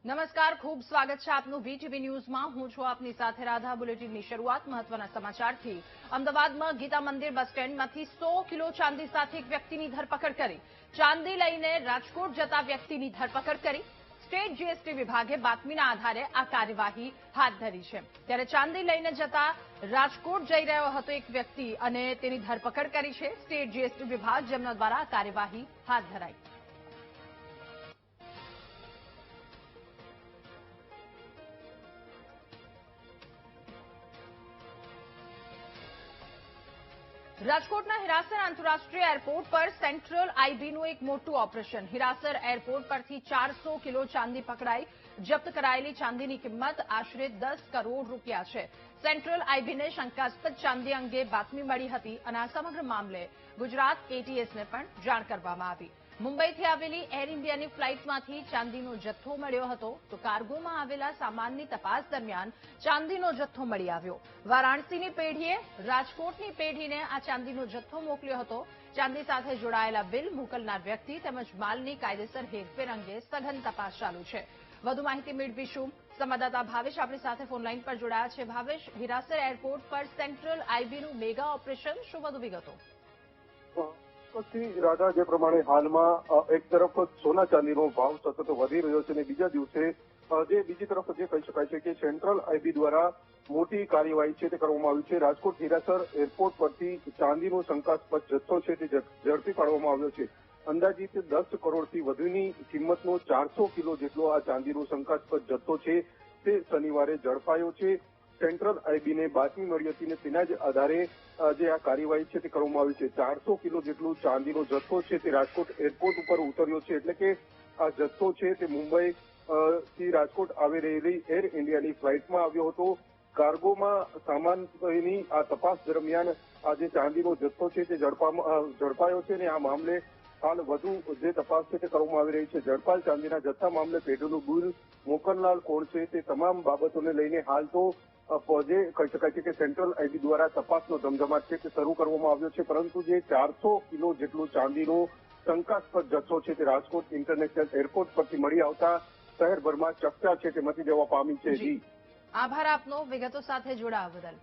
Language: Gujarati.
નમસ્કાર, ખૂબ સ્વાગત છે આપનું વીટીવી ન્યૂઝમાં। હું છું આપની સાથે રાધા। બુલેટિનની શરૂઆત મહત્વના સમાચારથી। અમદાવાદમાં ગીતા મંદિર બસ સ્ટેન્ડમાંથી 100 કિલો ચાંદી સાથે એક વ્યક્તિની ધરપકડ કરી। ચાંદી લઈને રાજકોટ જતા વ્યક્તિની ધરપકડ કરી। સ્ટેટ જીએસટી વિભાગે બાતમીના આધારે આ કાર્યવાહી હાથ ધરી છે। ત્યારે ચાંદી લઈને જતા રાજકોટ જઈ રહ્યો હતો એક વ્યક્તિ અને તેની ધરપકડ કરી છે સ્ટેટ જીએસટી વિભાગ, જેમના દ્વારા આ કાર્યવાહી હાથ ધરાઈ। રાજકોટના હિરાસર આંતરરાષ્ટ્રીય એરપોર્ટ પર સેન્ટ્રલ આઈબીનું એક મોટું ઓપરેશન। હિરાસર એરપોર્ટ પરથી 400 કિલો ચાંદી પકડાઈ। જપ્ત કરાયેલી ચાંદીની કિંમત આશરે 10 કરોડ રૂપિયા છે। સેન્ટ્રલ આઈબીને શંકાસ્પદ ચાંદી અંગે બાતમી મળી હતી અને આ સમગ્ર મામલે ગુજરાત એટીએસને પણ જાણ કરવામાં આવી। મુંબઈથી આવેલી એર ઇન્ડિયાની ફ્લાઇટમાંથી ચાંદીનો જથ્થો મળ્યો હતો, તો કાર્ગોમાં આવેલા સામાનની તપાસ દરમિયાન ચાંદીનો જથ્થો મળી આવ્યો। વારાણસીની પેઢીએ રાજકોટની પેઢીને આ ચાંદીનો જથ્થો મોકલ્યો હતો। ચાંદી સાથે જોડાયેલા બિલ મોકલનાર વ્યક્તિ તેમજ માલની કાયદેસર હેરફેર અંગે સઘન તપાસ ચાલુ છે। વધુ માહિતી મેળવીશું। સંવાદદાતા ભાવેશ આપણી સાથે ફોનલાઈન પર જોડાયા છે। ભાવેશ, હિરાસર એરપોર્ટ પર સેન્ટ્રલ આઈબીનું મેગા ઓપરેશન, શું વધુ વિગતો? રાધા, જે પ્રમાણે હાલમાં એક તરફ સોના ચાંદીનો ભાવ સતત વધી રહ્યો છે અને બીજા દિવસે બીજી તરફ જે કહી શકાય છે કે સેન્ટ્રલ આઈબી દ્વારા મોટી કાર્યવાહી છે તે કરવામાં આવી છે। રાજકોટ હિરાસર એરપોર્ટ પરથી ચાંદીનો શંકાસ્પદ જથ્થો છે તે ઝડપી પાડવામાં આવ્યો છે। અંદાજિત 10 કરોડથી વધુની કિંમતનો 400 કિલો જેટલો આ ચાંદીનો શંકાસ્પદ જથ્થો છે તે શનિવારે ઝડપાયો છે। સેન્ટ્રલ આઈબીને બાતમી મળી હતી અને તેના જ આધારે જે આ કાર્યવાહી છે તે કરવામાં આવી છે। 400 કિલો જેટલો ચાંદીનો જથ્થો છે તે રાજકોટ એરપોર્ટ ઉપર ઉતર્યો છે, એટલે કે આ જથ્થો છે તે મુંબઈ થી રાજકોટ આવી રહેલી એર ઇન્ડિયાની ફ્લાઇટમાં આવ્યો હતો। કાર્ગોમાં સામાનની આ તપાસ દરમિયાન આ જે ચાંદીનો જથ્થો છે તે ઝડપાયો છે અને આ મામલે હાલ વધુ જે તપાસ છે તે કરવામાં આવી રહી છે। ઝડપાયેલ ચાંદીના જથ્થા મામલે પેઢીનું બિલ મોકલનાર કોણ છે તે તમામ બાબતોને લઈને હાલ તો જે કહી શકાય છે કે સેન્ટ્રલ આઈબી દ્વારા તપાસનો ધમધમાટ છે તે શરૂ કરવામાં આવ્યો છે, પરંતુ જે 400 કિલો જેટલો ચાંદીનો શંકાસ્પદ જથ્થો છે તે રાજકોટ ઇન્ટરનેશનલ એરપોર્ટ પરથી મળી આવતા શહેરભરમાં ચર્ચા છે તે મચી જવા પામી છે। આભાર આપનો વિગતો સાથે જોડાવા બદલ।